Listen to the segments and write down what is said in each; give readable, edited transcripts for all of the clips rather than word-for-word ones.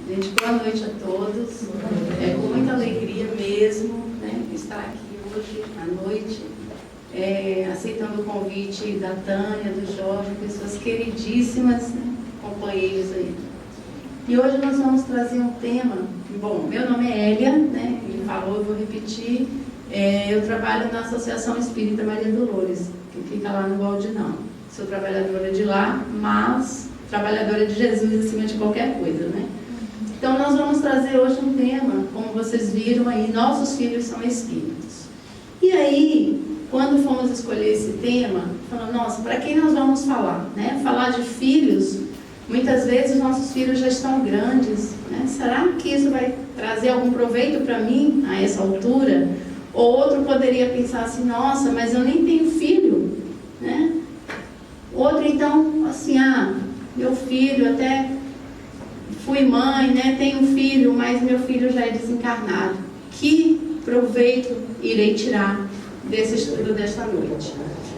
Gente, boa noite a todos. É com muita alegria mesmo, né, estar aqui hoje à noite, aceitando o convite da Tânia, do Jorge, pessoas queridíssimas, né, companheiros aí. E hoje nós vamos trazer um tema. Bom, meu nome é Hélia, né, ele falou, eu vou repetir. Eu trabalho na Associação Espírita Maria Dolores, que fica lá no Baldinão. Sou trabalhadora de lá, mas trabalhadora de Jesus acima de qualquer coisa, né? Então nós vamos trazer hoje um tema, como vocês viram aí, nossos filhos são espíritos. E aí, quando fomos escolher esse tema, falamos, nossa, para quem nós vamos falar, né? Falar de filhos, muitas vezes nossos filhos já estão grandes, né? Será que isso vai trazer algum proveito para mim a essa altura? Ou outro poderia pensar assim, nossa, mas eu nem tenho filho, né? Outro então, assim, meu filho até fui mãe, né? Tenho filho, mas meu filho já é desencarnado. Que proveito irei tirar desse estudo desta noite?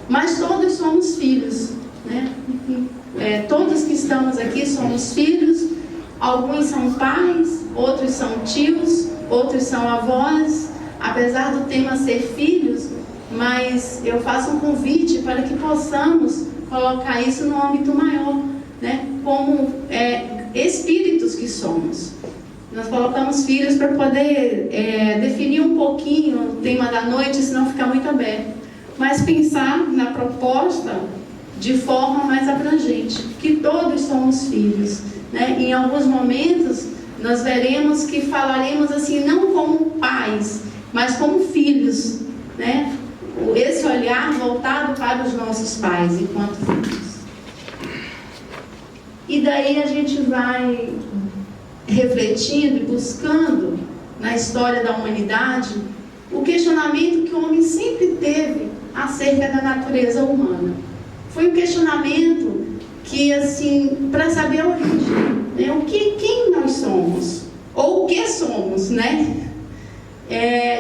Mas todos somos filhos, né? Todos que estamos aqui somos filhos. Alguns são pais, outros são tios, outros são avós. Apesar do tema ser filhos, mas eu faço um convite para que possamos colocar isso no âmbito maior, né? Como espíritos que somos. Nós colocamos filhos para poder definir um pouquinho o tema da noite, senão fica muito aberto. Mas pensar na proposta de forma mais abrangente, que todos somos filhos, né? Em alguns momentos nós veremos que falaremos assim, não como pais, mas como filhos, né? Esse olhar voltado para os nossos pais enquanto filhos. E daí a gente vai refletindo e buscando na história da humanidade o questionamento que o homem sempre teve acerca da natureza humana. Foi um questionamento que, assim, para saber a origem, né? Quem nós somos? Ou o que somos, né?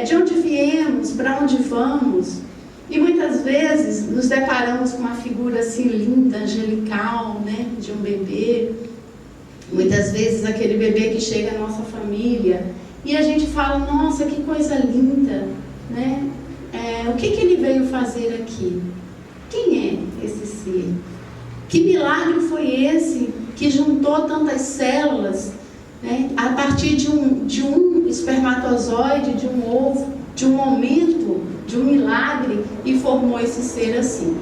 De onde viemos, para onde vamos? E muitas vezes nos deparamos com uma figura assim linda, angelical, né, de um bebê. Muitas vezes aquele bebê que chega à nossa família e a gente fala, nossa, que coisa linda, né? O que ele veio fazer aqui? Quem é esse ser? Que milagre foi esse que juntou tantas células, né, a partir de um espermatozoide, de um ovo, de um momento, de um milagre, e formou esse ser assim?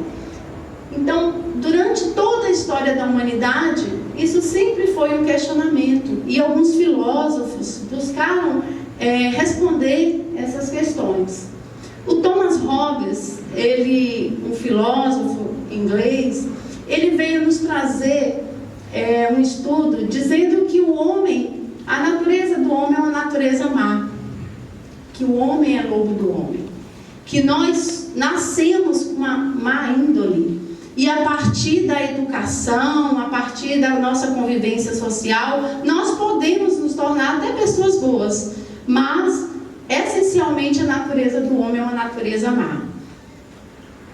Então, durante toda a história da humanidade, isso sempre foi um questionamento, e alguns filósofos buscaram responder essas questões. O Thomas Hobbes, um filósofo inglês, ele veio nos trazer um estudo dizendo que o homem, a natureza do homem é uma natureza má, que o homem é lobo do homem, que nós nascemos com uma má índole, e a partir da educação, a partir da nossa convivência social, nós podemos nos tornar até pessoas boas, mas essencialmente a natureza do homem é uma natureza má.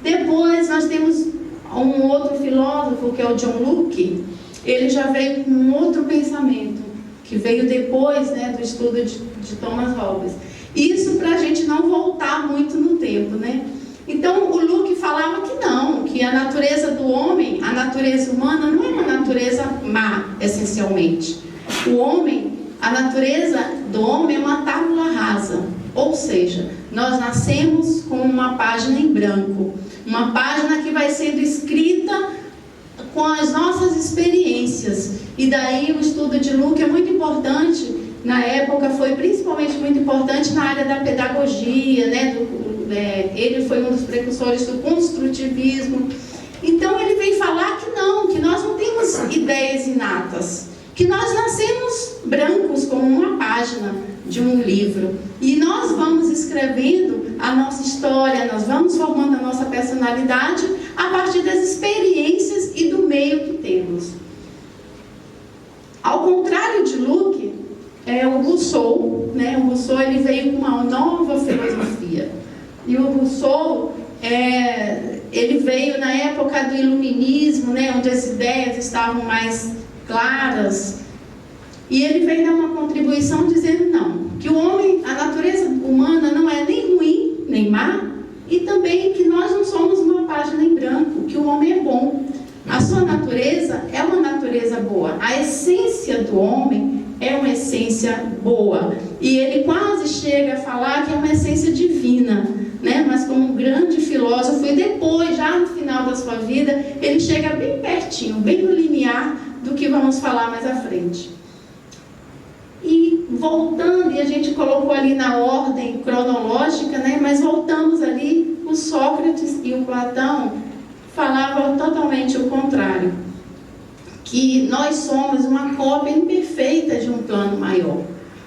Depois nós temos um outro filósofo, que é o John Locke. Ele já veio com um outro pensamento, que veio depois, né, do estudo de Thomas Hobbes. Isso para a gente não voltar muito no tempo, né? Então, o Locke falava que não, que a natureza do homem, a natureza humana, não é uma natureza má, essencialmente. A natureza do homem é uma tábula rasa, ou seja, nós nascemos com uma página em branco, uma página que vai sendo escrita com as nossas experiências. E daí o estudo de Locke é muito importante. Na época foi principalmente muito importante na área da pedagogia, né? Ele foi um dos precursores do construtivismo. Então ele vem falar que nós não temos ideias inatas, que nós nascemos brancos como uma página de um livro, e nós vamos escrevendo a nossa história, nós vamos formando a nossa personalidade a partir das experiências e do meio que temos. Ao contrário de Locke, o Rousseau, né? O Rousseau, ele veio com uma nova filosofia. E o Rousseau, ele veio na época do iluminismo, né? Onde as ideias estavam mais claras. E ele vem dar uma contribuição dizendo não, que o homem, a natureza humana não é nem ruim, nem má, e também que nós não somos uma página em branco, que o homem é bom. A sua natureza é uma natureza boa. A essência do homem é uma essência boa. E ele quase chega a falar que é uma essência divina, né? Mas como um grande filósofo, e depois, já no final da sua vida, ele chega bem pertinho, bem no limiar do que vamos falar mais à frente. E voltando, e a gente colocou ali na ordem cronológica, né? Mas voltamos ali, o Sócrates e o Platão falavam totalmente o contrário, que nós somos uma cópia imperfeita de um plano maior,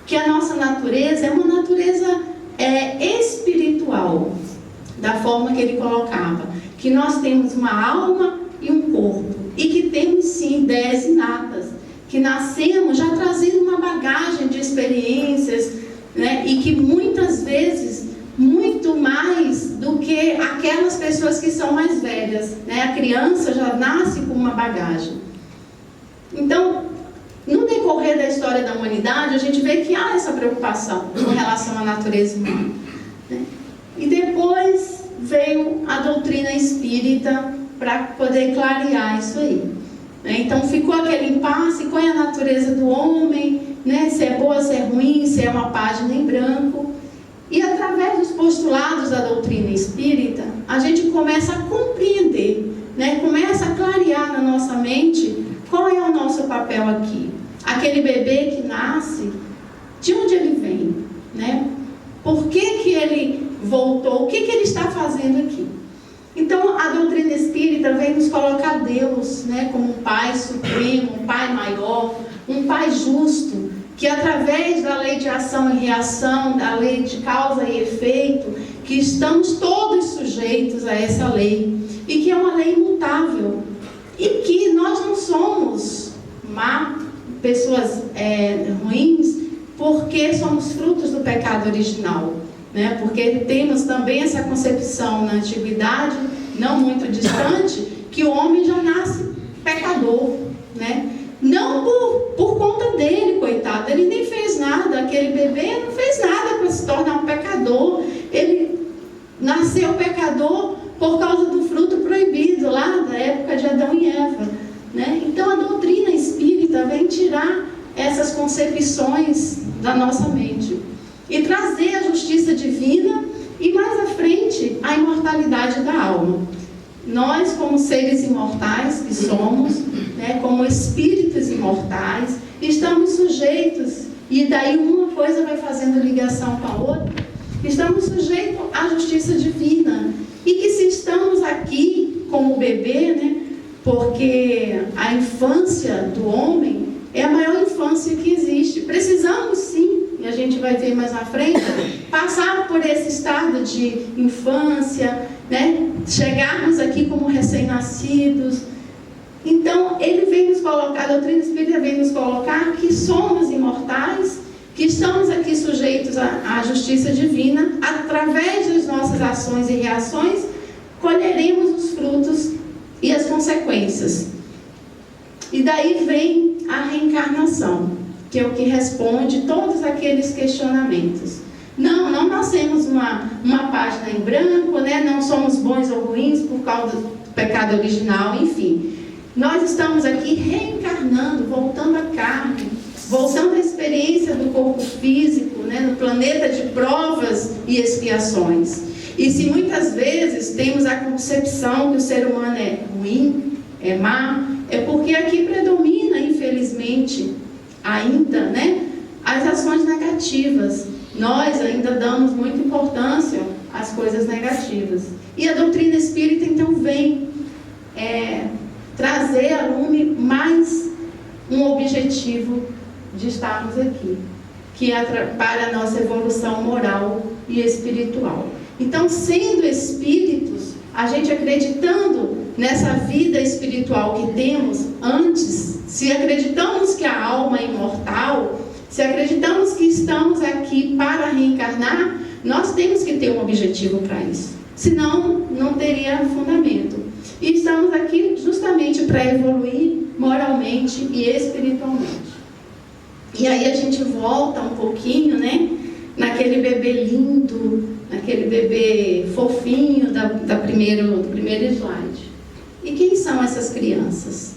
que a nossa natureza é uma natureza espiritual, da forma que ele colocava, que nós temos uma alma e um corpo, e que temos sim ideias inatas, que nascemos já trazendo uma bagagem de experiências, né? E que muitas vezes, muito mais do que aquelas pessoas que são mais velhas, né? A criança já nasce com uma bagagem. Então, no decorrer da história da humanidade, a gente vê que há essa preocupação com relação à natureza humana, né? E depois veio a doutrina espírita para poder clarear isso aí, né? Então ficou aquele impasse: qual é a natureza do homem, né? Se é boa, se é ruim, se é uma página em branco. E através dos postulados da doutrina espírita, a gente começa a compreender, né? Começa a clarear na nossa mente qual é o nosso papel aqui. Aquele bebê que nasce, de onde ele vem, né? Por que ele voltou? O que ele está fazendo aqui? Então, a doutrina espírita vem nos colocar Deus, né, como um Pai supremo, um Pai maior, um Pai justo, que através da lei de ação e reação, da lei de causa e efeito, que estamos todos sujeitos a essa lei, e que é uma lei imutável, e que nós não somos pessoas ruins, porque somos frutos do pecado original, né? Porque temos também essa concepção na antiguidade, não muito distante, que o homem já nasce pecador, né? Não por conta dele, coitado, ele nem fez nada, aquele bebê não fez nada para se tornar um pecador, ele nasceu pecador por causa do fruto proibido, lá da época de Adão e Eva, né? Então a doutrina espírita vem tirar essas concepções da nossa mente e trazer a justiça divina e mais à frente a imortalidade da alma. Nós, como seres imortais que somos, né, como espíritos imortais, estamos sujeitos, e daí uma coisa vai fazendo ligação com a outra, estamos sujeitos à justiça divina, e que se estamos aqui como bebê, né, porque a infância do homem é a maior infância que existe, precisamos sim, e a gente vai ver mais na frente, passar por esse estado de infância, né? Chegarmos aqui como recém-nascidos. Então, ele vem nos colocar, a doutrina espírita vem nos colocar que somos imortais, que estamos aqui sujeitos à justiça divina, através das nossas ações e reações, colheremos os frutos e as consequências. E daí vem a reencarnação, que é o que responde todos aqueles questionamentos. Não nascemos uma página em branco, né? Não somos bons ou ruins por causa do pecado original, enfim. Nós estamos aqui reencarnando, voltando à carne, voltando à experiência do corpo físico, né? No planeta de provas e expiações. E se muitas vezes temos a concepção que o ser humano é ruim, é má, é porque aqui predomina, infelizmente, ainda, né, as ações negativas. Nós ainda damos muita importância às coisas negativas. E a doutrina espírita, então, vem trazer a lume mais um objetivo de estarmos aqui, que é para a nossa evolução moral e espiritual. Então, sendo espíritos, a gente acreditando nessa vida espiritual que temos antes, se acreditamos que a alma é imortal, se acreditamos que estamos aqui para reencarnar, nós temos que ter um objetivo para isso. Senão, não teria fundamento. E estamos aqui justamente para evoluir moralmente e espiritualmente. E aí a gente volta um pouquinho, né? Naquele bebê lindo, naquele bebê fofinho do primeiro slide. E quem são essas crianças?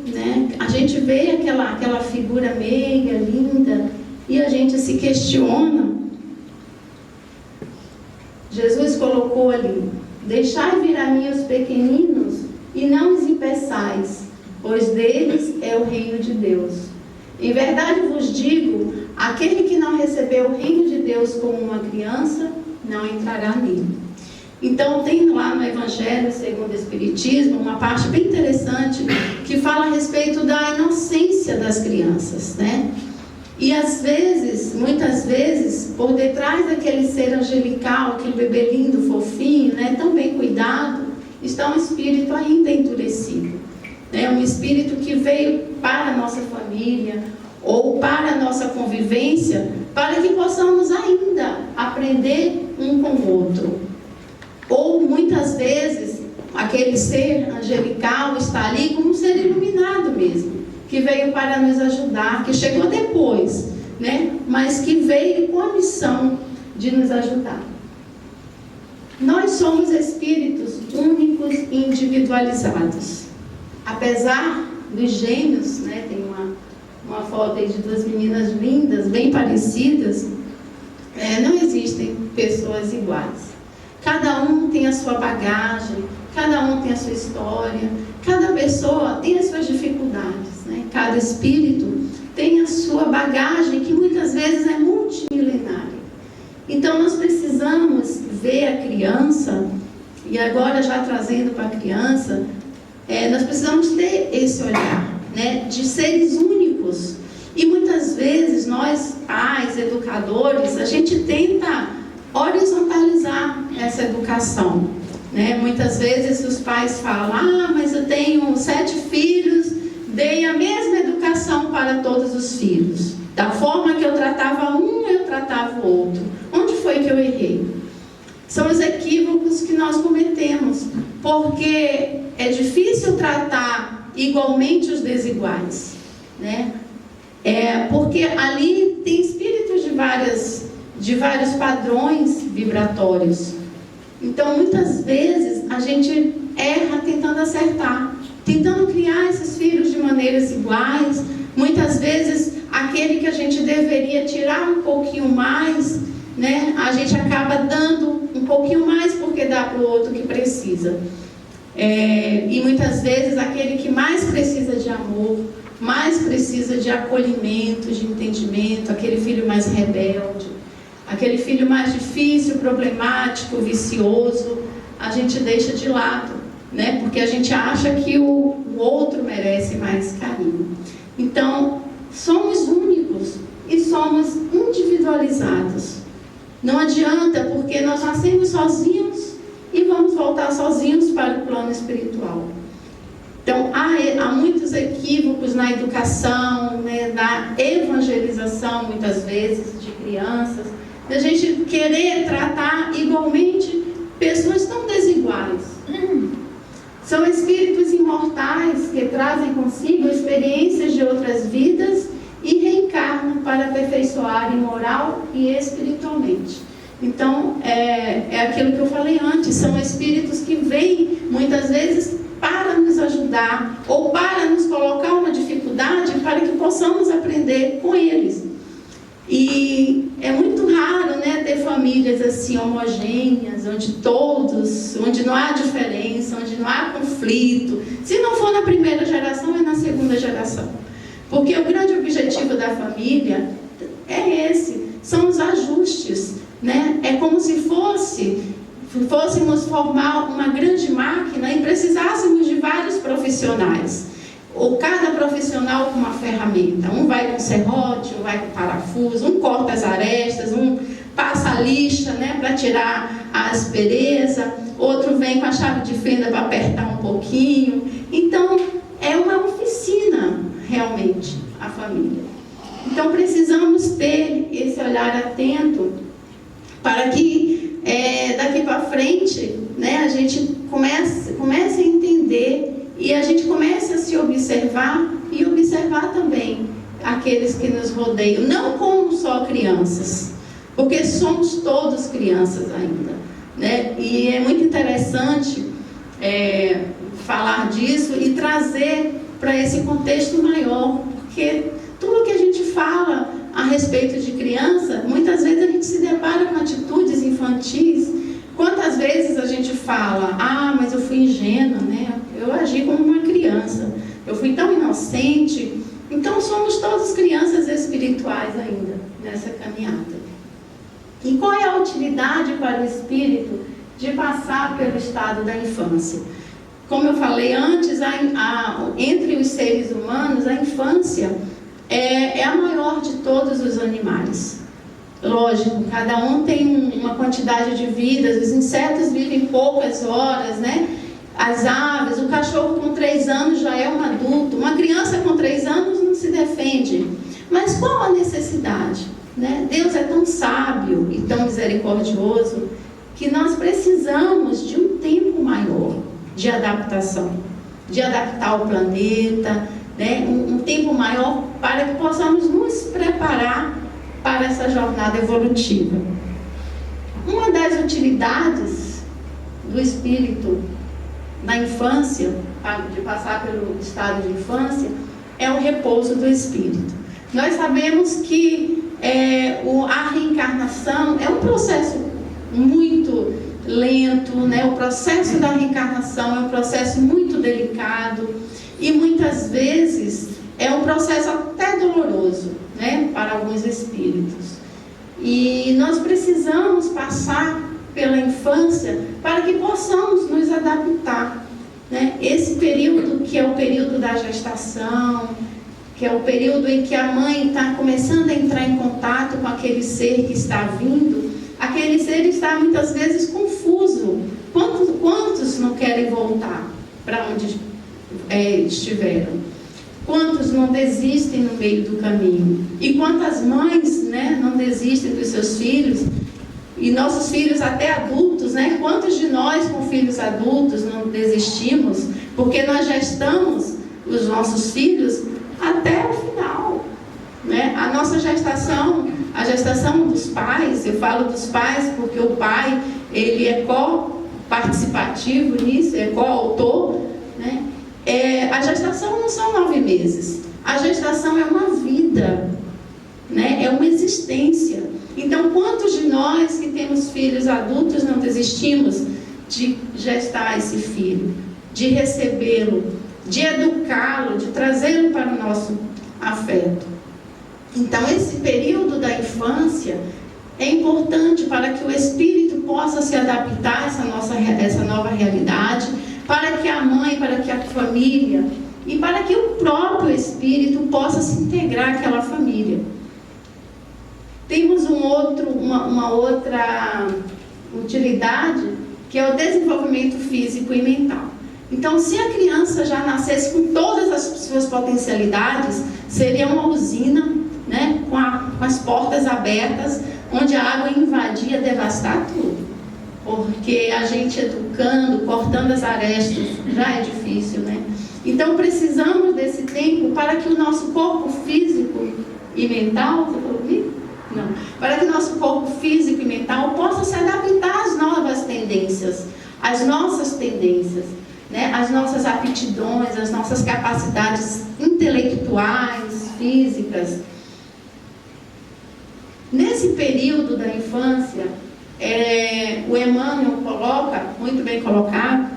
Né? A gente vê aquela figura meiga, linda, e a gente se questiona. Jesus colocou ali: deixai vir a mim os pequeninos e não os impeçais, pois deles é o reino de Deus. Em verdade vos digo, aquele que não recebeu o reino de Deus como uma criança, não entrará nele. Então tem lá no Evangelho segundo o Espiritismo uma parte bem interessante que fala a respeito da inocência das crianças, né? E às vezes, muitas vezes, por detrás daquele ser angelical, aquele bebê lindo, fofinho, né, tão bem cuidado, está um espírito ainda endurecido, né? Um espírito que veio para a nossa família ou para a nossa convivência, para que possamos ainda aprender um com o outro. Ou muitas vezes aquele ser angelical está ali como um ser iluminado mesmo, que veio para nos ajudar, que chegou depois, né? Mas que veio com a missão de nos ajudar. Nós somos espíritos únicos e individualizados. Apesar dos gêmeos, né? Tem uma foto aí de duas meninas lindas, bem parecidas, não existem pessoas iguais. Cada um tem a sua bagagem, cada um tem a sua história, cada pessoa tem as suas dificuldades, né? Cada espírito tem a sua bagagem, que muitas vezes é multimilenária. Então nós precisamos ver a criança, e agora já trazendo para a criança, nós precisamos ter esse olhar, né? De seres únicos. E muitas vezes nós, pais, educadores, a gente tenta horizontalizar essa educação, né? Muitas vezes os pais falam: mas eu tenho 7 filhos, dei a mesma educação para todos os filhos, da forma que eu tratava um, eu tratava o outro. Onde foi que eu errei? São os equívocos que nós cometemos, porque é difícil tratar igualmente os desiguais, né? Porque ali tem espíritos de vários padrões vibratórios. Então muitas vezes a gente erra tentando acertar, tentando criar esses filhos de maneiras iguais. Muitas vezes aquele que a gente deveria tirar um pouquinho mais, né, a gente acaba dando um pouquinho mais porque dá para o outro que precisa. E muitas vezes aquele que mais precisa de amor, mais precisa de acolhimento, de entendimento, aquele filho mais rebelde, aquele filho mais difícil, problemático, vicioso, a gente deixa de lado, né? Porque a gente acha que o outro merece mais carinho. Então, somos únicos e somos individualizados. Não adianta, porque nós nascemos sozinhos e vamos voltar sozinhos para o plano espiritual. Então, há muitos equívocos na educação, né, na evangelização, muitas vezes, de crianças, de a gente querer tratar igualmente pessoas tão desiguais. São espíritos imortais que trazem consigo experiências de outras vidas e reencarnam para aperfeiçoarem moral e espiritualmente. Então, é aquilo que eu falei antes, são espíritos que vêm, muitas vezes, para nos ajudar ou para nos colocar uma dificuldade para que possamos aprender com eles. E é muito raro, né, ter famílias assim homogêneas, onde não há diferença, onde não há conflito. Se não for na primeira geração, é na segunda geração. Porque o grande objetivo da família é esse, são os ajustes, né? É como se fôssemos formar uma grande máquina e precisássemos de vários profissionais, ou cada profissional com uma ferramenta. Um vai com serrote, um vai com parafuso, um corta as arestas, um passa a lixa, né, para tirar a aspereza, outro vem com a chave de fenda para apertar um pouquinho. Então é uma oficina realmente a família. Então precisamos ter esse olhar atento para que daqui para frente, né, a gente comece a entender e a gente comece a se observar e observar também aqueles que nos rodeiam, não como só crianças, porque somos todos crianças ainda, né? E é muito interessante falar disso e trazer para esse contexto maior, porque tudo que a gente fala a respeito de criança, muitas vezes a gente se depara com atitudes infantis. Quantas vezes a gente fala, mas eu fui ingênua, né? Eu agi como uma criança, eu fui tão inocente. Então somos todos crianças espirituais ainda nessa caminhada. E qual é a utilidade para o espírito de passar pelo estado da infância? Como eu falei antes, entre os seres humanos, a infância é a maior de todos os animais. Lógico, cada um tem uma quantidade de vidas, os insetos vivem poucas horas, né? As aves, o cachorro com 3 anos já é um adulto, uma criança com 3 anos não se defende. Mas qual a necessidade? Né? Deus é tão sábio e tão misericordioso que nós precisamos de um tempo maior de adaptação, de adaptar o planeta, né? Um tempo maior para que possamos nos preparar para essa jornada evolutiva. Uma das utilidades do espírito na infância, de passar pelo estado de infância, é o repouso do espírito. Nós sabemos que a reencarnação é um processo muito lento, né? O processo da reencarnação é um processo muito delicado e muitas vezes é um processo até doloroso, né? Para alguns espíritos. E nós precisamos passar pela infância para que possamos nos adaptar, né? Esse período que é o período da gestação, que é o período em que a mãe está começando a entrar em contato com aquele ser que está vindo, aquele ser está muitas vezes confuso. Quantos não querem voltar para onde estiveram? Quantos não desistem no meio do caminho? E quantas mães, né, não desistem dos seus filhos? E nossos filhos até adultos, né? Quantos de nós com filhos adultos não desistimos? Porque nós já estamos, os nossos filhos, até o final, né? A nossa gestação, a gestação dos pais, eu falo dos pais porque o pai, ele é co-participativo nisso, é co-autor, né? A gestação não são 9 meses, a gestação é uma vida, né? É uma existência. Então, quantos de nós que temos filhos adultos não desistimos de gestar esse filho, de recebê-lo, de educá-lo, de trazê-lo para o nosso afeto? Então, esse período da infância é importante para que o espírito possa se adaptar a essa nova realidade, para que a mãe, para que a família e para que o próprio espírito possa se integrar àquela família. Temos uma outra utilidade, que é o desenvolvimento físico e mental. Então, se a criança já nascesse com todas as suas potencialidades, seria uma usina, né, com as portas abertas, onde a água invadia, devastar tudo. Porque a gente educando, cortando as arestas, já é difícil, né? Então, precisamos desse tempo para que o nosso corpo físico e mental, você falou comigo? Não. Para que o nosso corpo físico e mental possa se adaptar às novas tendências, às nossas tendências, né? Às nossas aptidões, às nossas capacidades intelectuais, físicas. Nesse período da infância, o Emmanuel coloca, muito bem colocado,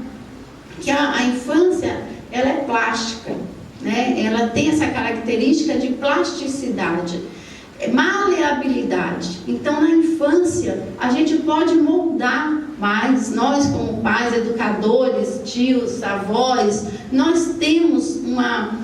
que a infância ela é plástica, né? Ela tem essa característica de plasticidade, maleabilidade. Então, na infância, a gente pode moldar mais. Nós, como pais, educadores, tios, avós, nós temos uma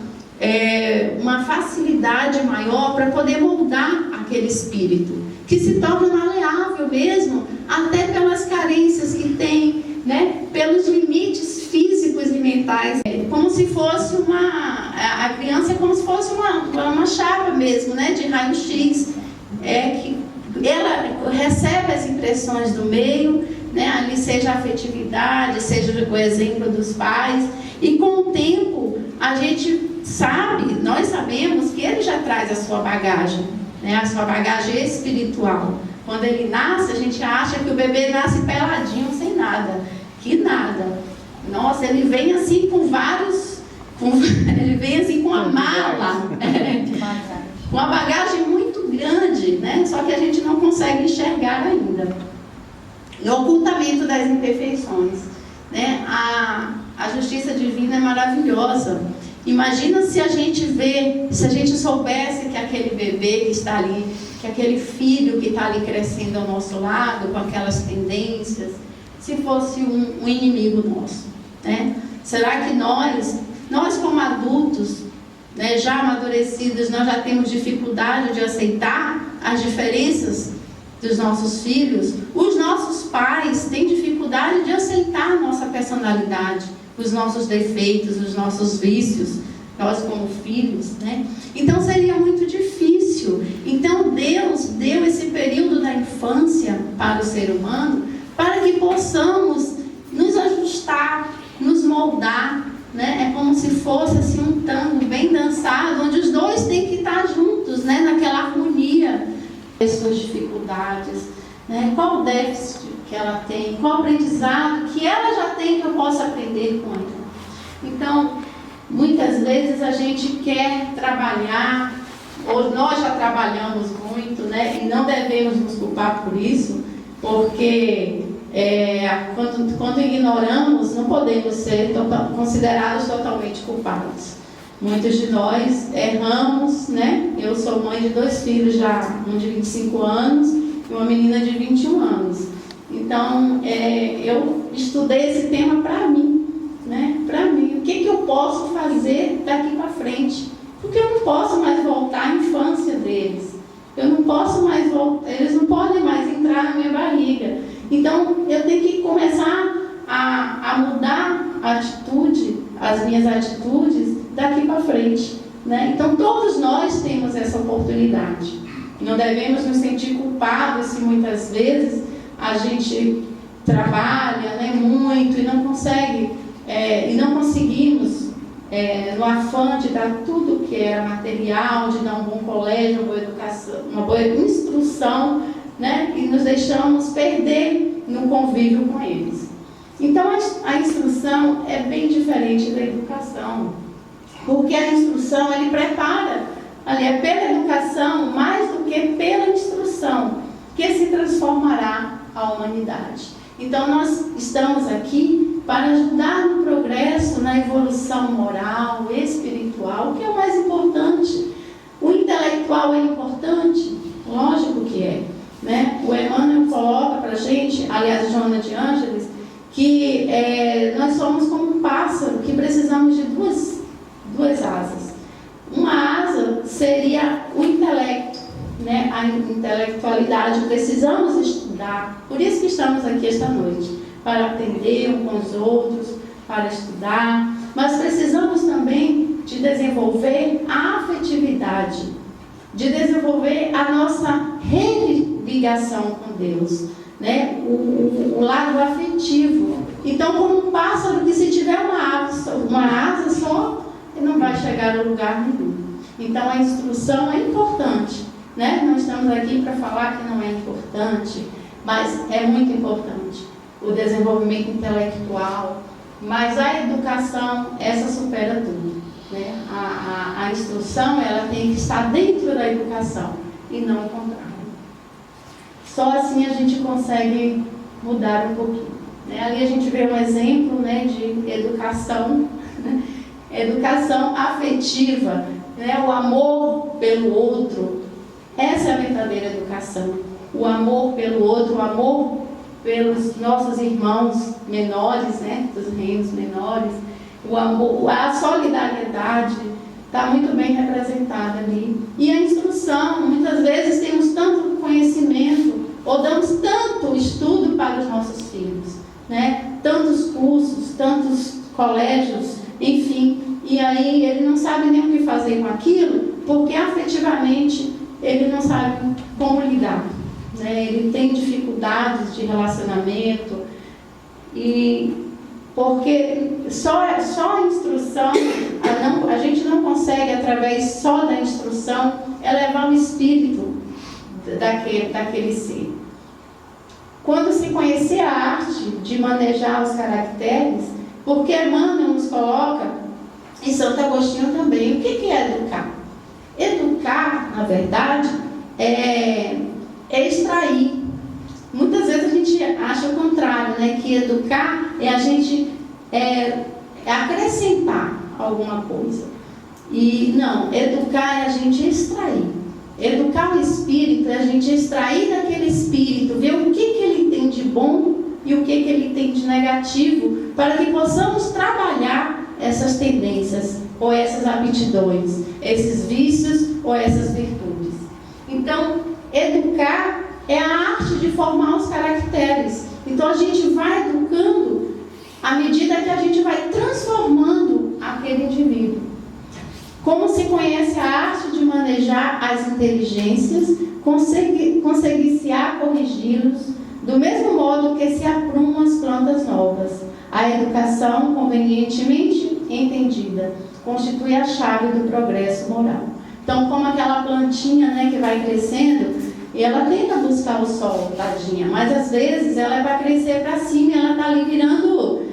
facilidade maior para poder moldar aquele espírito, que se torna maleável mesmo, até pelas carências que tem, né? Pelos limites físicos e mentais. Como se fosse a criança é como se fosse uma chapa mesmo, né? De raio-x, que ela recebe as impressões do meio, né? Ali seja a afetividade, seja o exemplo dos pais, e com o tempo a gente nós sabemos que ele já traz a sua bagagem, né? A sua bagagem espiritual. Quando ele nasce, a gente acha que o bebê nasce peladinho, sem nada. Que nada. Nossa, ele vem assim com vários... ele vem assim com uma mala. Com uma bagagem muito grande, né? Só que a gente não consegue enxergar ainda. O ocultamento das imperfeições, né? A justiça divina é maravilhosa. Imagina se a gente soubesse que aquele bebê que está ali, que aquele filho que está ali crescendo ao nosso lado, com aquelas tendências, se fosse um inimigo nosso, né? Será que nós como adultos, né, já amadurecidos, nós já temos dificuldade de aceitar as diferenças dos nossos filhos? Os nossos pais têm dificuldade de aceitar a nossa personalidade, os nossos defeitos, os nossos vícios, nós como filhos, né? Então seria muito difícil. Então Deus deu esse período da infância para o ser humano para que possamos nos ajustar, nos moldar, né? É como se fosse assim um tango bem dançado, onde os dois têm que estar juntos, né? Naquela harmonia. As suas dificuldades, né? Qual o déficit que ela tem, qual o aprendizado que ela já tem que eu possa aprender com ela. Então, muitas vezes a gente quer trabalhar, ou nós já trabalhamos muito, né? E não devemos nos culpar por isso, porque quando ignoramos, não podemos ser considerados totalmente culpados. Muitos de nós erramos, né? Eu sou mãe de 2 filhos já, um de 25 anos e uma menina de 21 anos. Então, eu estudei esse tema para mim, né? Para mim, o que eu posso fazer daqui para frente? Porque eu não posso mais voltar à infância deles. Eu não posso mais voltar, eles não podem mais entrar na minha barriga. Então, eu tenho que começar a mudar a atitude, as minhas atitudes daqui para frente, né? Então, todos nós temos essa oportunidade. Não devemos nos sentir culpados se muitas vezes a gente trabalha, né, muito e não consegue, e não conseguimos, no afã de dar tudo que era material, de dar um bom colégio, uma boa educação, uma boa instrução, né, e nos deixamos perder no convívio com eles. Então, a instrução é bem diferente da educação, porque a instrução, ele prepara, ali é pela educação, mais do que pela instrução, que se transformará a humanidade. Então, nós estamos aqui para ajudar no progresso, na evolução moral, espiritual, que é o mais importante. O intelectual é importante? Lógico que é, né? O Emmanuel coloca para a gente, aliás, Joana de Ângeles, que nós somos como um pássaro, que precisamos de duas asas. Uma asa seria o intelecto, né? A intelectualidade. Precisamos estudar, por isso que estamos aqui esta noite, para aprender uns com os outros, para estudar, mas precisamos também de desenvolver a afetividade, de desenvolver a nossa religação com Deus, né? O lado afetivo. Então, como um pássaro que, se tiver uma asa só, ele não vai chegar a lugar nenhum. Então, a instrução é importante, né? Não estamos aqui para falar que não é importante, mas é muito importante o desenvolvimento intelectual, mas a educação, essa supera tudo, né? A instrução, ela tem que estar dentro da educação e não o contrário. Só assim a gente consegue mudar um pouquinho, né? Ali a gente vê um exemplo, né, de educação, né? Educação afetiva, né? O amor pelo outro. Essa é a verdadeira educação. O amor pelo outro, o amor pelos nossos irmãos menores, né? Dos reinos menores. O amor, a solidariedade está muito bem representada ali. E a instrução, muitas vezes temos tanto conhecimento, ou damos tanto estudo para os nossos filhos, né? Tantos cursos, tantos colégios, enfim, e aí ele não sabe nem o que fazer com aquilo, porque afetivamente ele não sabe como lidar, né? Ele tem dificuldades de relacionamento, e porque só a instrução, A gente não consegue, através só da instrução, elevar o espírito daquele ser. Quando se conhecer a arte de manejar os caracteres, porque Emmanuel nos coloca, e Santo Agostinho também, o que é educar? Educar, na verdade, é extrair. Muitas vezes a gente acha o contrário, né? Que educar é a gente acrescentar alguma coisa. E não, educar é a gente extrair. Educar o espírito é a gente extrair daquele espírito, ver o que ele tem de bom e o que ele tem de negativo, para que possamos trabalhar essas tendências ou essas aptidões, esses vícios ou essas virtudes. Então, educar é a arte de formar os caracteres. Então a gente vai educando à medida que a gente vai transformando aquele indivíduo. Como se conhece a arte de manejar as inteligências, conseguir-se-á corrigi-los, do mesmo modo que se aprumam as plantas novas. A educação, convenientemente entendida, constitui a chave do progresso moral. Então, como aquela plantinha, né, que vai crescendo, e ela tenta buscar o sol, tadinha, mas às vezes ela é para crescer para cima, ela está ali virando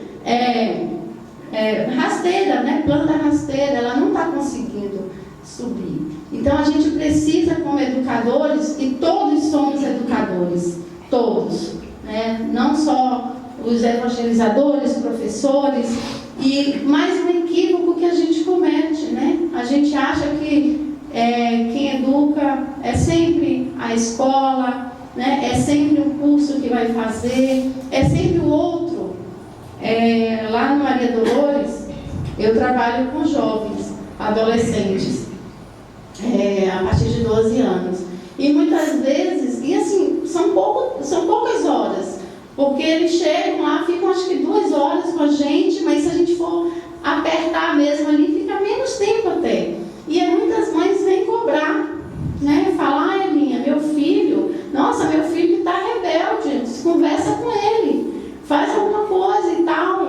rasteira, né? Planta rasteira, ela não está conseguindo subir. Então a gente precisa, como educadores, e todos somos educadores, todos, né? Não só os evangelizadores, professores, e mais um equívoco que a gente comete, né? A gente acha que quem educa é sempre a escola, né? É sempre um curso que vai fazer, é sempre o outro. Lá no Maria Dolores, eu trabalho com jovens, adolescentes, a partir de 12 anos. E muitas vezes, e assim, são poucas horas, porque eles chegam lá, ficam acho que 2 horas com a gente, mas se a gente for apertar mesmo ali, fica menos tempo até. E muitas mães vêm cobrar, né? Falar, Elinha, meu filho está rebelde, conversa com ele, faz alguma coisa e tal.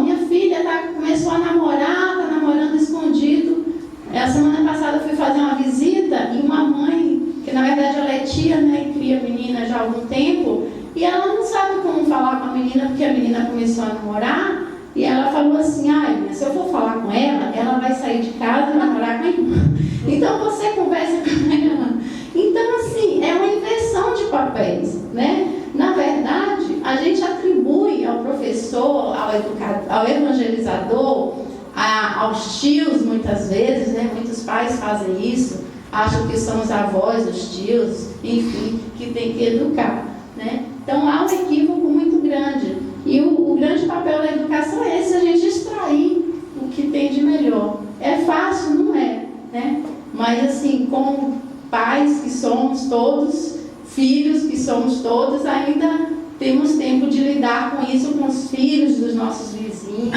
Minha filha começou a namorar, está namorando escondido. A semana passada eu fui fazer uma visita e uma mãe, que na verdade ela é tia, né, e cria menina já há algum tempo, e ela não sabe como falar com a menina, porque a menina começou a namorar. E ela falou assim, se eu for falar com ela, ela vai sair de casa e namorar com a irmã. Então você conversa com ela. Então, assim, é uma inversão de papéis, né? Na verdade, a gente atribui ao professor, ao educador, ao evangelizador, aos tios, muitas vezes, né? Muitos pais fazem isso, acham que são os avós, os tios, enfim, que tem que educar, né? Então, há um equívoco muito grande. E o grande papel da educação é esse, a gente extrair o que tem de melhor. É fácil? Não é, né? Mas assim, como pais que somos todos, filhos que somos todos, ainda temos tempo de lidar com isso, com os filhos dos nossos vizinhos,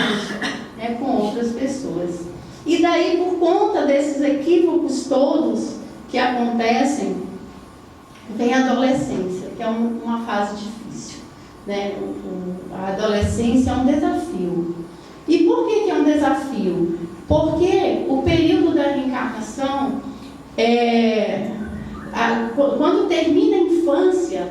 né? Com outras pessoas. E daí, por conta desses equívocos todos que acontecem, vem a adolescência, que é uma fase difícil. Né? A adolescência é um desafio. E por que é um desafio? Porque o período da reencarnação, quando termina a infância,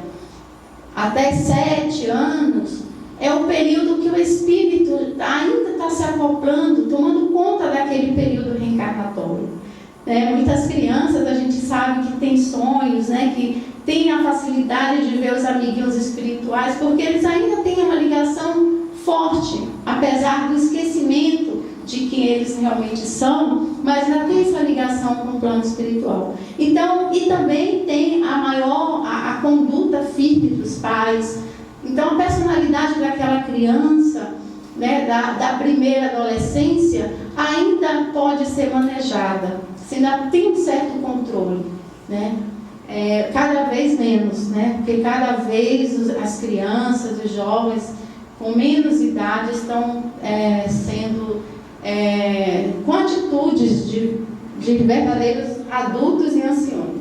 até 7 anos, é o período que o espírito ainda está se acoplando, tomando conta daquele período reencarnatório. Muitas crianças, a gente sabe que tem sonhos, né? Que tem a facilidade de ver os amiguinhos espirituais, porque eles ainda têm uma ligação forte, apesar do esquecimento de quem eles realmente são, mas ainda tem essa ligação com o plano espiritual. Então, e também tem a conduta firme dos pais. Então, a personalidade daquela criança, né, da primeira adolescência, ainda pode ser manejada, se ainda tem um certo controle, né? Cada vez menos, né? Porque cada vez as crianças, os jovens com menos idade estão sendo com atitudes de verdadeiros adultos e anciões.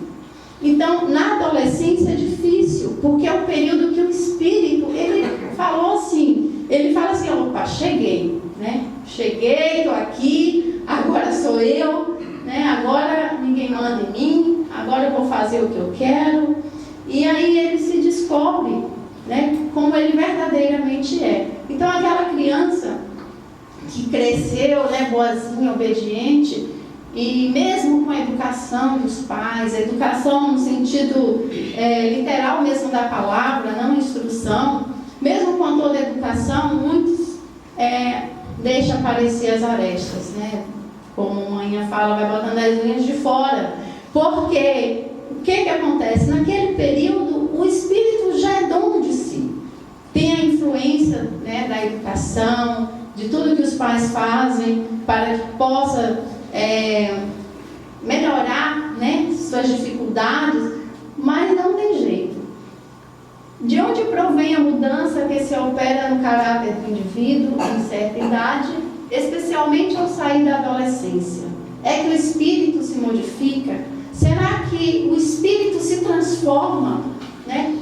Então, na adolescência é difícil, porque é o período que o espírito, ele fala assim, opa, cheguei, né? Cheguei, estou aqui, agora agora sou eu, né? Agora ninguém manda em mim, agora eu vou fazer o que eu quero. E aí ele se descobre, né, como ele verdadeiramente é. Então aquela criança que cresceu, né, boazinha, obediente, e mesmo com a educação dos pais, a educação no sentido literal mesmo da palavra, não instrução, mesmo com toda a educação, muitos deixam aparecer as arestas, né? Como a manhã fala, vai botando as linhas de fora. Porque o que acontece? Naquele período, o espírito já é dono de si. Tem a influência, né, da educação, de tudo que os pais fazem para que possa melhorar, né, suas dificuldades, mas não tem jeito. De onde provém a mudança que se opera no caráter do indivíduo em certa idade, especialmente ao sair da adolescência? É que o espírito se modifica? Será que o espírito se transforma, né?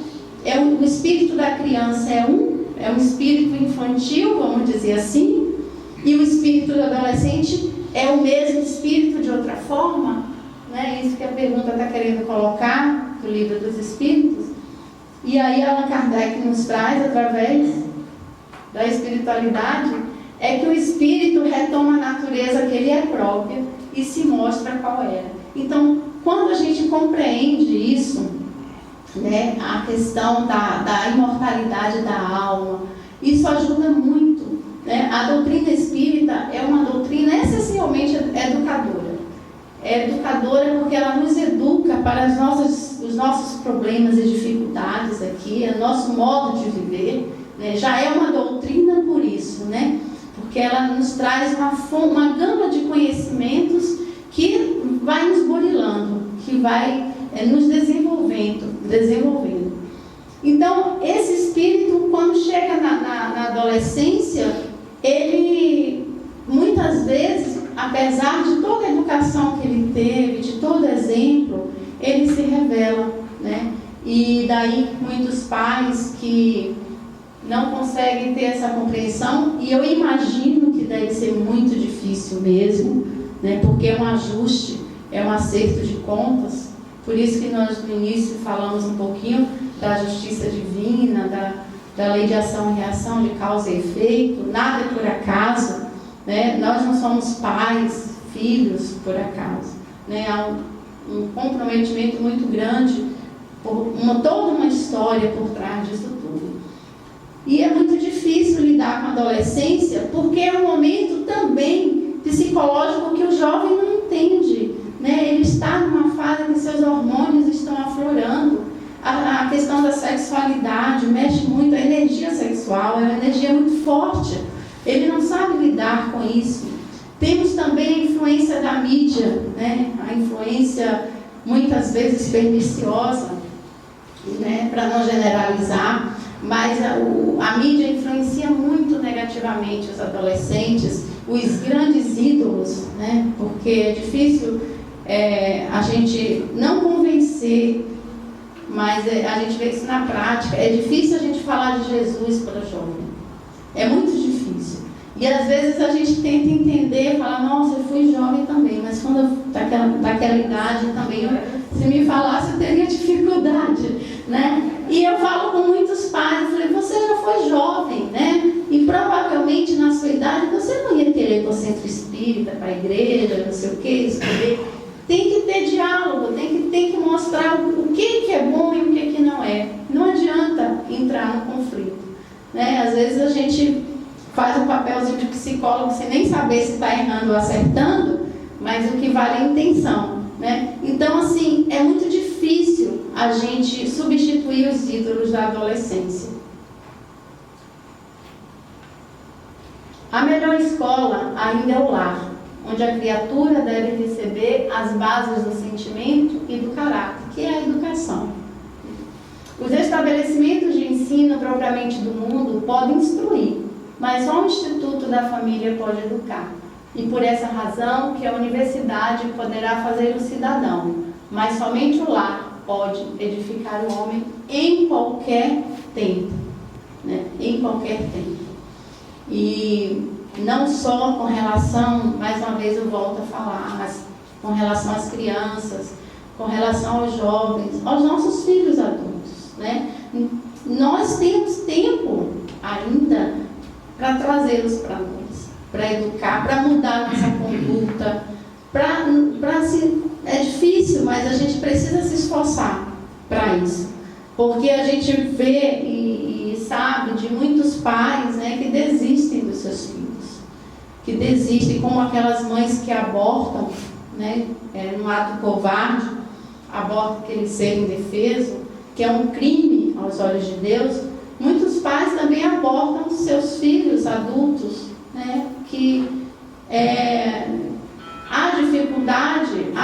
O espírito da criança é um espírito infantil, vamos dizer assim, e o espírito do adolescente é o mesmo espírito de outra forma, né? Isso que a pergunta está querendo colocar do Livro dos Espíritos. E aí Allan Kardec nos traz, através da espiritualidade, é que o espírito retoma a natureza que ele é própria e se mostra qual era. Então, quando a gente compreende isso, né, a questão da imortalidade da alma, isso ajuda muito, né? A doutrina espírita é uma doutrina essencialmente educadora. É educadora porque ela nos educa para os nossos problemas e dificuldades aqui, é o nosso modo de viver, né? Já é uma doutrina por isso, né? Porque ela nos traz uma gama de conhecimentos que vai nos burilando, que vai nos desenvolvendo. Então, esse espírito, quando chega na adolescência, ele, muitas vezes, apesar de toda a educação que ele teve, de todo exemplo, ele se revela, né? E daí, muitos pais que não conseguem ter essa compreensão, e eu imagino que deve ser muito difícil mesmo, né? Porque é um ajuste, é um acerto de contas. Por isso que nós no início falamos um pouquinho da justiça divina, da lei de ação e reação, de causa e efeito. Nada é por acaso, né? Nós não somos pais, filhos por acaso, né? Há um comprometimento muito grande, toda uma história por trás disso tudo. E é muito difícil lidar com a adolescência, porque é um momento também psicológico que o jovem não entende, né? Ele está numa fase que seus hormônios estão aflorando. A questão da sexualidade mexe muito, a energia sexual é uma energia muito forte. Ele não sabe lidar com isso. Temos também a influência da mídia, né? A influência muitas vezes perniciosa, né? Para não generalizar, mas a mídia influencia muito negativamente os adolescentes, os grandes ídolos, né? Porque é difícil a gente não convencer, mas a gente vê isso na prática. É difícil a gente falar de Jesus para o jovem. É muito difícil. E às vezes a gente tenta entender, falar, nossa, eu fui jovem também, mas quando daquela idade também, se me falasse, eu teria dificuldade, né? E eu falo com muitos pais, eu falei, você já foi jovem, né? E provavelmente na sua idade você não ia querer ir para o centro espírita, para a igreja, não sei o que, escolher. Tem que ter diálogo, tem que mostrar o que é bom e o que não é. Não adianta entrar no conflito, né? Às vezes a gente faz um papelzinho de psicólogo sem nem saber se está errando ou acertando, mas o que vale é a intenção, né? Então, assim, é muito difícil a gente substituir os ídolos da adolescência. A melhor escola ainda é o lar, onde a criatura deve receber as bases do sentimento e do caráter, que é a educação. Os estabelecimentos de ensino propriamente do mundo podem instruir, mas só o Instituto da Família pode educar. E por essa razão que a universidade poderá fazer o cidadão, mas somente o lar pode edificar o homem em qualquer tempo, né? Em qualquer tempo. E não só com relação, mais uma vez eu volto a falar, mas com relação às crianças, com relação aos jovens, aos nossos filhos adultos, né? Nós temos tempo ainda para trazê-los para nós, para educar, para mudar nossa conduta, é difícil, mas a gente precisa se esforçar para isso, porque a gente vê e sabe de muitos pais, né, que desistem dos seus filhos, que desistem, como aquelas mães que abortam, né, num ato covarde, abortam aquele ser indefeso, que é um crime aos olhos de Deus. Muitos pais também abortam seus filhos adultos, né, que há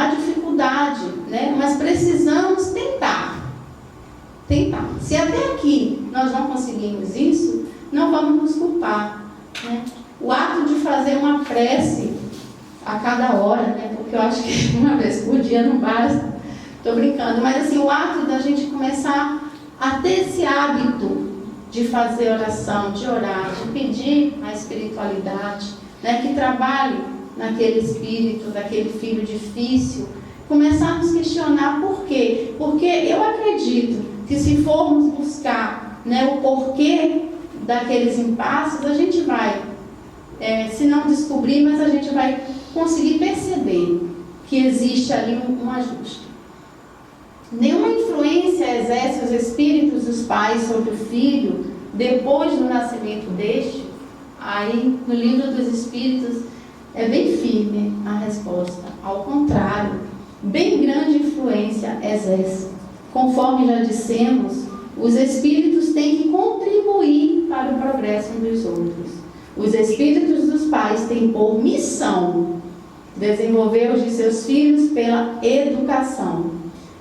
dificuldade, né, mas precisamos tentar. Se até aqui nós não conseguimos isso, não vamos nos culpar, né? O ato de fazer uma prece a cada hora, né, porque eu acho que uma vez por dia não basta, estou brincando, mas assim, o ato da gente começar a ter esse hábito de fazer oração, de orar, de pedir a espiritualidade, né, que trabalhe naquele espírito, daquele filho difícil, começar a nos questionar por quê? Porque eu acredito que se formos buscar, né, o porquê daqueles impasses, a gente vai, se não descobrir, mas a gente vai conseguir perceber que existe ali um ajuste. Nenhuma influência exerce os espíritos dos pais sobre o filho depois do nascimento deste. Aí, no livro dos Espíritos, é bem firme a resposta. Ao contrário, bem grande influência exerce. Conforme já dissemos, os espíritos têm que contribuir para o progresso dos outros. Os espíritos dos pais têm por missão desenvolver os de seus filhos pela educação.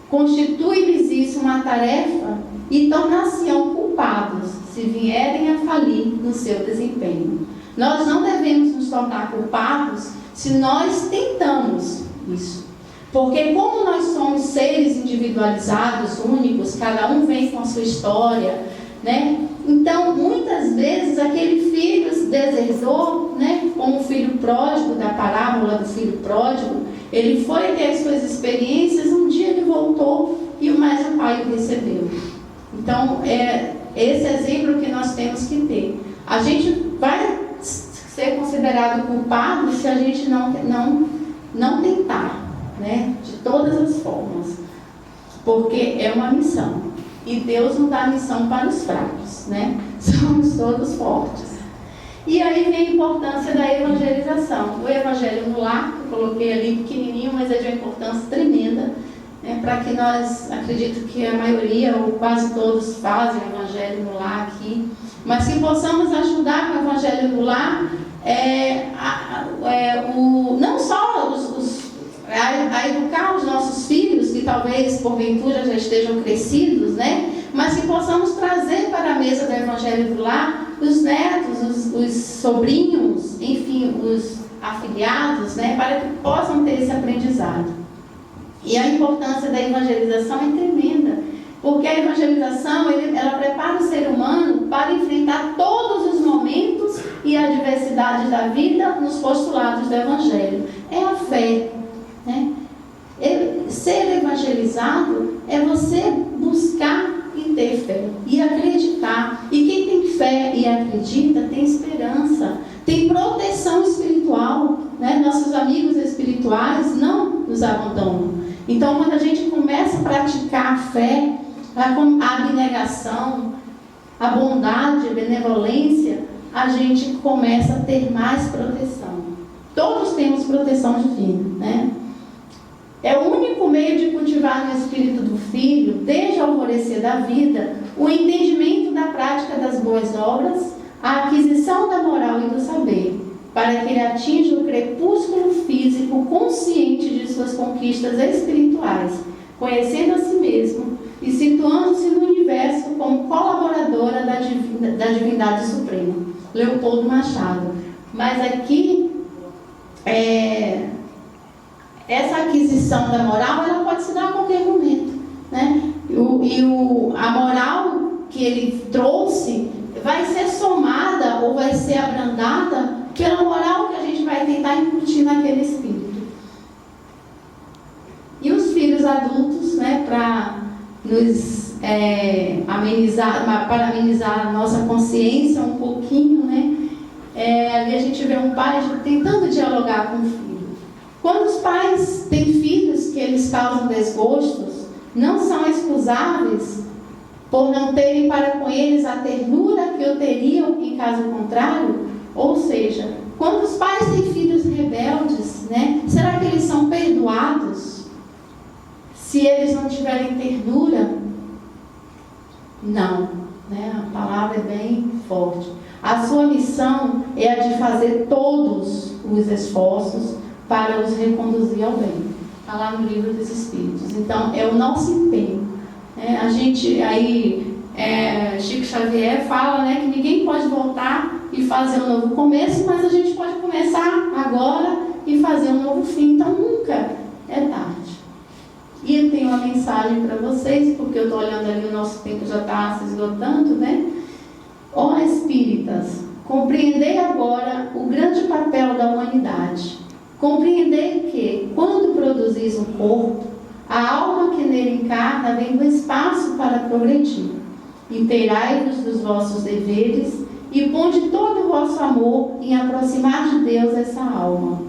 Constitui-lhes isso uma tarefa e tornar-se-ão culpados se vierem a falir no seu desempenho. Nós não devemos nos tornar culpados se nós tentamos isso. Porque como nós somos seres individualizados, únicos, cada um vem com a sua história, né? Então, muitas vezes, aquele filho deserdou, né? Como o filho pródigo, da parábola do filho pródigo, ele foi ter as suas experiências, um dia ele voltou e mais o pai o recebeu. Então, é esse exemplo que nós temos que ter. A gente vai ser considerado culpado se a gente não tentar, né? De todas as formas, porque é uma missão e Deus não dá missão para os fracos, né? Somos todos fortes. E aí vem a importância da evangelização. O evangelho no lar, eu coloquei ali pequenininho, mas é de uma importância tremenda, né? Para que nós, acredito que a maioria ou quase todos fazem o evangelho no lar aqui, mas que possamos ajudar com o evangelho no lar, não só a educar os nossos filhos, que talvez porventura já estejam crescidos, né? Mas que possamos trazer para a mesa do evangelho do lar os netos, os sobrinhos, enfim, os afilhados, né? Para que possam ter esse aprendizado. E a importância da evangelização é tremenda, porque a evangelização ela prepara o ser humano para enfrentar todos os momentos e adversidades da vida nos postulados do evangelho. É a fé, né? Ser evangelizado é você buscar e ter fé e acreditar. E quem tem fé e acredita tem esperança, tem proteção espiritual, né? Nossos amigos espirituais não nos abandonam. Então, quando a gente começa a praticar a fé, a abnegação, a bondade, a benevolência, a gente começa a ter mais proteção. Todos temos proteção divina, né? É o único meio de cultivar no espírito do filho, desde o alvorecer da vida, o entendimento da prática das boas obras, a aquisição da moral e do saber, para que ele atinja o crepúsculo físico consciente de suas conquistas espirituais, conhecendo a si mesmo e situando-se no universo como colaboradora da divindade suprema. Leopoldo Machado. Mas aqui, essa aquisição da moral, ela pode se dar a qualquer momento, né? A moral que ele trouxe vai ser somada ou vai ser abrandada pela moral que a gente vai tentar incutir naquele espírito. E os filhos adultos, né, para nos amenizar a nossa consciência um pouquinho, né, ali a gente vê um pai tentando dialogar com o filho. Quando os pais têm filhos que eles causam desgostos, não são excusáveis por não terem para com eles a ternura que eu teria em caso contrário. Ou seja, quando os pais têm filhos rebeldes, né, será que eles são perdoados se eles não tiverem ternura? Não, né? A palavra é bem forte. A sua missão é a de fazer todos os esforços para os reconduzir ao bem. Está lá no livro dos Espíritos. Então, é o nosso empenho. A gente, aí, Chico Xavier fala, né, que ninguém pode voltar e fazer um novo começo, mas a gente pode começar agora e fazer um novo fim. Então, nunca é tarde. E eu tenho uma mensagem para vocês, porque eu estou olhando ali, o nosso tempo já está se esgotando, né? Ó espíritas, compreendei agora o grande papel da humanidade. Compreendei que, quando produzis um corpo, a alma que nele encarna vem do espaço para progredir. Inteirai-vos dos vossos deveres e ponde todo o vosso amor em aproximar de Deus essa alma.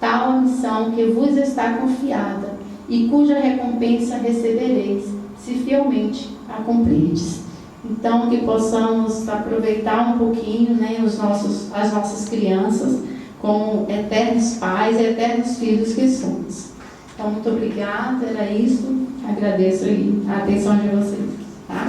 Tal a missão que vos está confiada e cuja recompensa recebereis, se fielmente a cumprirdes. Então, que possamos aproveitar um pouquinho, né, as nossas crianças como eternos pais e eternos filhos que somos. Então, muito obrigada, era isso. Agradeço aí a atenção de vocês. Tá?